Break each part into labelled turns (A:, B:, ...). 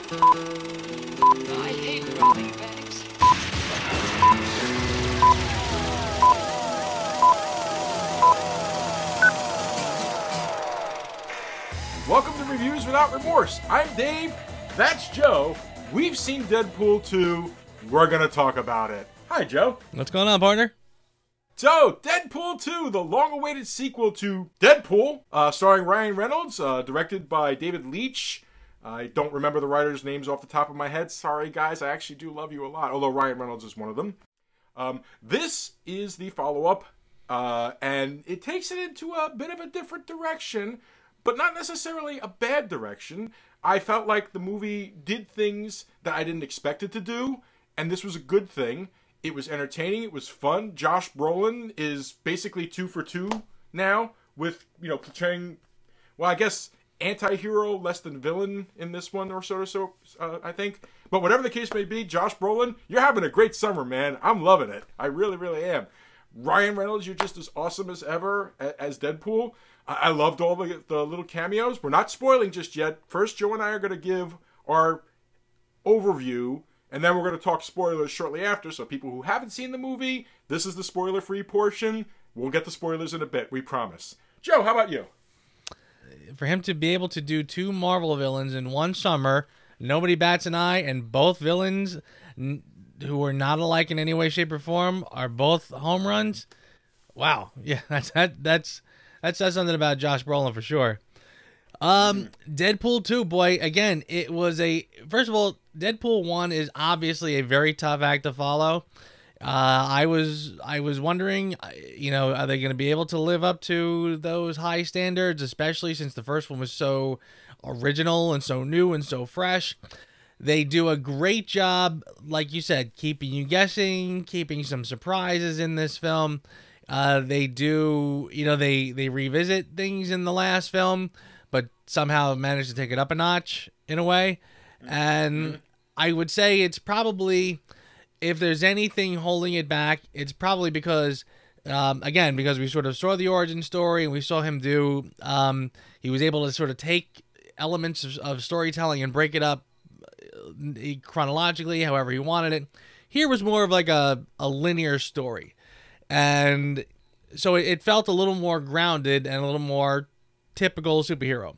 A: I hate robbing banks.
B: Welcome to Reviews Without Remorse. I'm Dave. That's Joe. We've seen Deadpool 2. We're going to talk about it. Hi, Joe.
C: What's going on, partner?
B: So, Deadpool 2, the long-awaited sequel to Deadpool, starring Ryan Reynolds, directed by David Leitch. I don't remember the writers' names off the top of my head. Sorry, guys. I actually do love you a lot, although Ryan Reynolds is one of them. This is the follow-up, and it takes it into a bit of a different direction, but not necessarily a bad direction. I felt like the movie did things that I didn't expect it to do, and this was a good thing. It was entertaining. It was fun. Josh Brolin is basically 2 for 2 now with, portraying, well, I guess, anti-hero less than villain in this one or so, I think. But whatever the case may be, Josh Brolin, you're having a great summer, man. I'm loving it. I really, really am. Ryan Reynolds, you're just as awesome as ever as Deadpool. I loved all the little cameos. We're not spoiling just yet. First, Joe and I are going to give our overview, and then we're going to talk spoilers shortly after. So people who haven't seen the movie, this is the spoiler-free portion. We'll get the spoilers in a bit, we promise. Joe, how about you?
C: For him to be able to do 2 Marvel villains in one summer, nobody bats an eye, and both villains who are not alike in any way, shape, or form are both home runs. Wow, yeah, that says something about Josh Brolin for sure. Deadpool 2, boy, again, it was first of all, Deadpool 1 is obviously a very tough act to follow. I was wondering, are they going to be able to live up to those high standards, especially since the first one was so original and so new and so fresh. They do a great job, like you said, keeping you guessing, keeping some surprises in this film. They do, they revisit things in the last film, but somehow managed to take it up a notch in a way. And I would say it's probably, if there's anything holding it back, it's probably because, again, because we sort of saw the origin story and we saw him do, he was able to sort of take elements of storytelling and break it up chronologically, however he wanted it. Here was more of like a linear story. And so it felt a little more grounded and a little more typical superhero.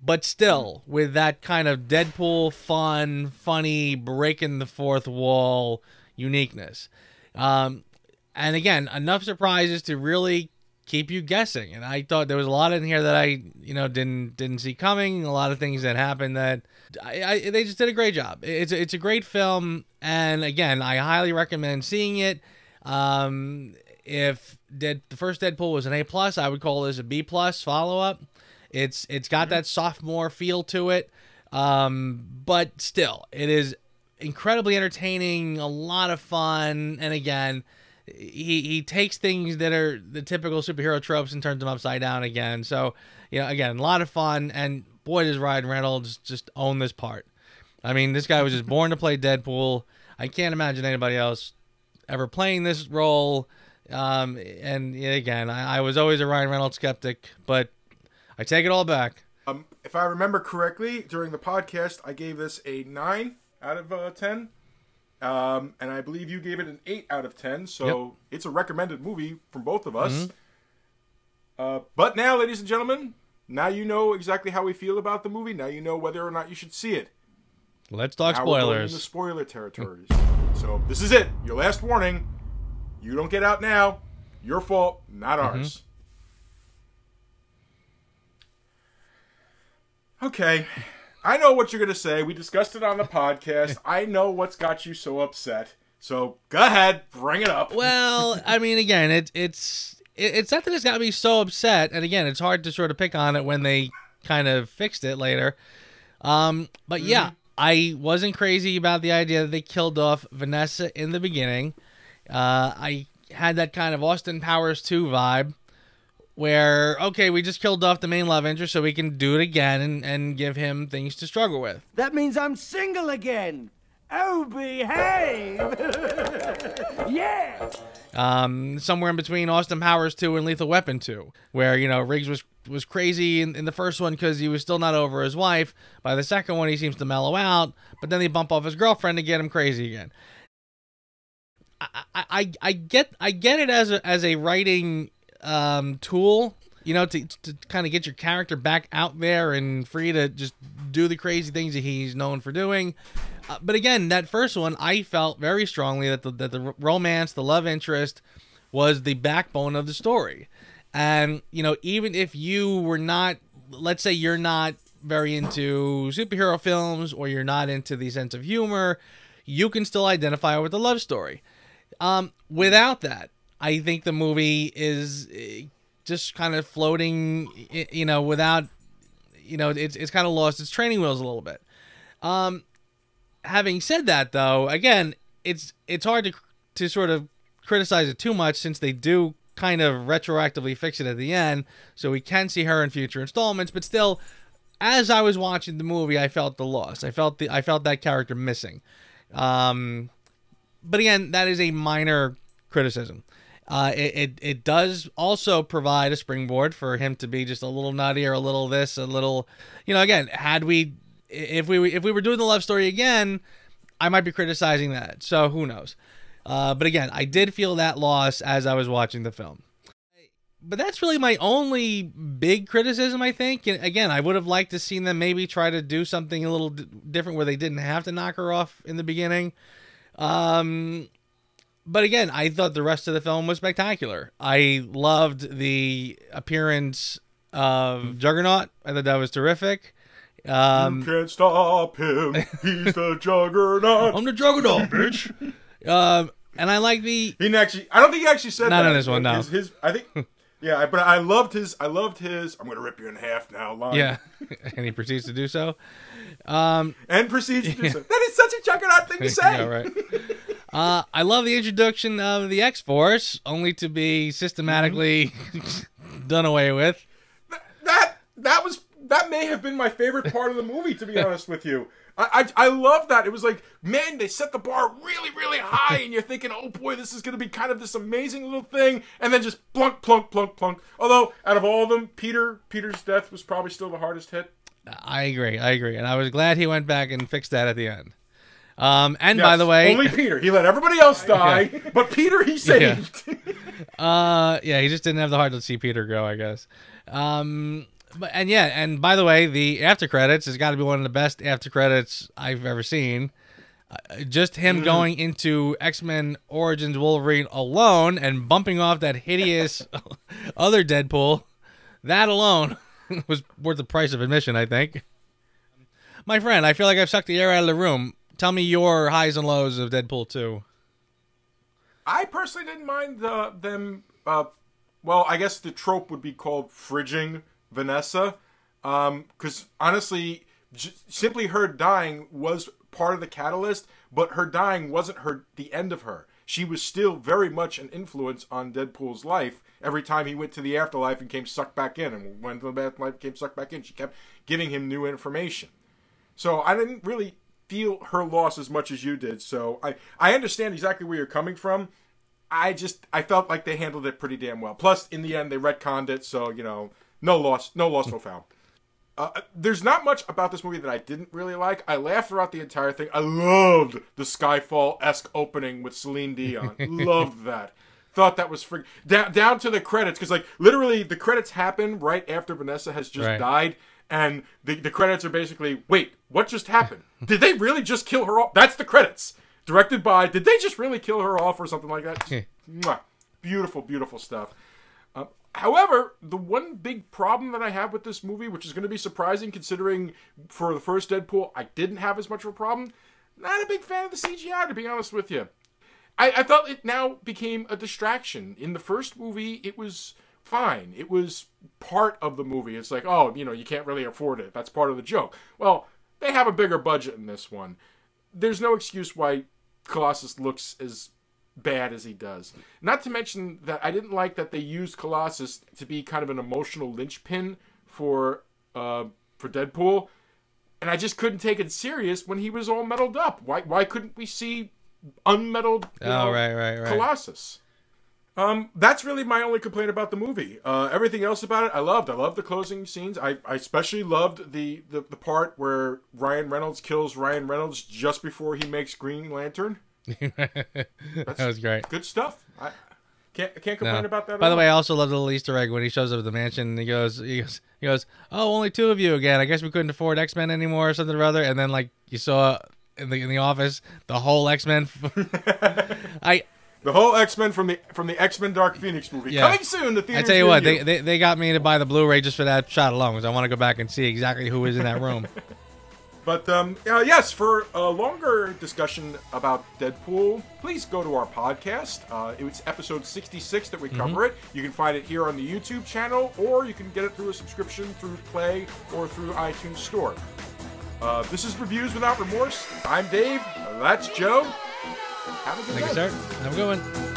C: But still, with that kind of Deadpool, fun, funny, breaking the fourth wall uniqueness. And again, enough surprises to really keep you guessing. And I thought there was a lot in here that I, didn't see coming. A lot of things that happened that they just did a great job. It's a great film. And again, I highly recommend seeing it. If the first Deadpool was an A+, I would call this a B+ follow-up. It's got that sophomore feel to it, but still, it is incredibly entertaining, a lot of fun, and again, he takes things that are the typical superhero tropes and turns them upside down again. So, again, a lot of fun, and boy, does Ryan Reynolds just own this part. I mean, this guy was just born to play Deadpool. I can't imagine anybody else ever playing this role. And again, I was always a Ryan Reynolds skeptic, but I take it all back.
B: If I remember correctly, during the podcast, I gave this a 9 out of 10. And I believe you gave it an 8 out of 10. So It's a recommended movie from both of us. But now, ladies and gentlemen, now you know exactly how we feel about the movie. Now you know whether or not you should see it.
C: Let's talk
B: now we're going
C: spoilers.
B: in the spoiler territories. So this is it. Your last warning. You don't get out now. Your fault, not ours. Okay. I know what you're going to say. We discussed it on the podcast. I know what's got you so upset. So go ahead, bring it up.
C: Well, I mean, again, it's not that it's got me so upset. And again, it's hard to sort of pick on it when they kind of fixed it later. But yeah, I wasn't crazy about the idea that they killed off Vanessa in the beginning. I had that kind of Austin Powers 2 vibe where, okay, we just killed off the main love interest so we can do it again and give him things to struggle with.
D: That means I'm single again. Oh, behave! Yeah!
C: Somewhere in between Austin Powers 2 and Lethal Weapon 2, where, you know, Riggs was crazy in the first one because he was still not over his wife. By the second one, he seems to mellow out, but then they bump off his girlfriend to get him crazy again. I get it as a writing tool, you know, to kind of get your character back out there and free to just do the crazy things that he's known for doing. But again, that first one, I felt very strongly that the romance, the love interest, was the backbone of the story. And, you know, even if you were not, let's say you're not very into superhero films, or you're not into the sense of humor, you can still identify with the love story. Without that, I think the movie is just kind of floating, you know, without, you know, it's kind of lost its training wheels a little bit. Having said that, though, again, it's hard to sort of criticize it too much, since they do kind of retroactively fix it at the end, so we can see her in future installments. But still, as I was watching the movie, I felt the loss. I felt that character missing. But again, that is a minor criticism. It does also provide a springboard for him to be just a little nutty, or a little this, a little, you know. Again, if we were doing the love story again, I might be criticizing that. So who knows? But again, I did feel that loss as I was watching the film. But that's really my only big criticism, I think. And again, I would have liked to seen them maybe try to do something a little different, where they didn't have to knock her off in the beginning. But again, I thought the rest of the film was spectacular. I loved the appearance of Juggernaut. I thought that was terrific.
B: You can't stop him. He's the Juggernaut.
C: I'm the Juggernaut, bitch. And I like the.
B: He actually. I don't think he actually said that.
C: Not in this one. No.
B: I think. Yeah, but I loved his. I'm gonna rip you in half now. Line.
C: Yeah, and he proceeds to do so.
B: And proceeds to do so. That is such a Juggernaut thing to say.
C: Yeah, right. I love the introduction of the X-Force, only to be systematically done away with.
B: That may have been my favorite part of the movie, to be honest with you. I love that. It was like, man, they set the bar really, really high, and you're thinking, oh boy, this is going to be kind of this amazing little thing, and then just plunk, plunk, plunk, plunk. Although, out of all of them, Peter's death was probably still the hardest hit.
C: I agree, and I was glad he went back and fixed that at the end. And
B: yes,
C: by the way,
B: only Peter. He let everybody else die, but Peter he saved.
C: Yeah, he just didn't have the heart to see Peter go, I guess. And by the way, the after credits has got to be one of the best after credits I've ever seen. Just him going into X-Men Origins Wolverine alone and bumping off that hideous other Deadpool, that alone was worth the price of admission, I think. My friend, I feel like I've sucked the air out of the room. Tell me your highs and lows of Deadpool 2.
B: I personally didn't mind them. Well, I guess the trope would be called fridging Vanessa, because honestly, simply her dying was part of the catalyst, but her dying wasn't the end of her. She was still very much an influence on Deadpool's life. Every time he went to the afterlife and came sucked back in, and went to the afterlife, came sucked back in, she kept giving him new information. So I didn't really feel her loss as much as you did. So I understand exactly where you're coming from. I felt like they handled it pretty damn well. Plus, in the end, they retconned it, so, you know, no loss, no found. There's not much about this movie that I didn't really like. I laughed throughout the entire thing. I loved the Skyfall-esque opening with Celine Dion. Loved that. Thought that was down to the credits, because, like, literally the credits happen right after Vanessa has just died, and the credits are basically, wait, what just happened? Did they really just kill her off? That's the credits. Directed by, did they just really kill her off or something like that? Mwah. Beautiful, beautiful stuff. However, the one big problem that I have with this movie, which is going to be surprising considering for the first Deadpool, I didn't have as much of a problem. Not a big fan of the CGI, to be honest with you. I felt it now became a distraction. In the first movie, it was fine. It was part of the movie. It's like, oh, you know, you can't really afford it. That's part of the joke. Well, they have a bigger budget in this one. There's no excuse why Colossus looks as bad as he does. Not to mention that I didn't like that they used Colossus to be kind of an emotional linchpin for Deadpool. and I just couldn't take it serious when he was all metaled up. Why couldn't we see unmetaled
C: right.
B: Colossus? That's really my only complaint about the movie. Everything else about it, I loved. I loved the closing scenes. I especially loved the part where Ryan Reynolds kills Ryan Reynolds just before he makes Green Lantern.
C: That was great.
B: Good stuff. I can't complain about that.
C: By the way, I also love the little Easter egg when he shows up at the mansion and he goes, "Oh, only 2 of you again. I guess we couldn't afford X-Men anymore or something or other." And then like you saw in the office the whole X-Men.
B: The whole X-Men from the X-Men Dark Phoenix movie coming soon to theaters.
C: I tell you what, they got me to buy the Blu-ray just for that shot alone because I want to go back and see exactly who is in that room.
B: But yes, for a longer discussion about Deadpool, please go to our podcast. It's episode 66 that we cover it. You can find it here on the YouTube channel, or you can get it through a subscription through Play or through iTunes Store. This is Reviews Without Remorse. I'm Dave. That's Joe. Have a good night.
C: Thank you, sir. Have a good one.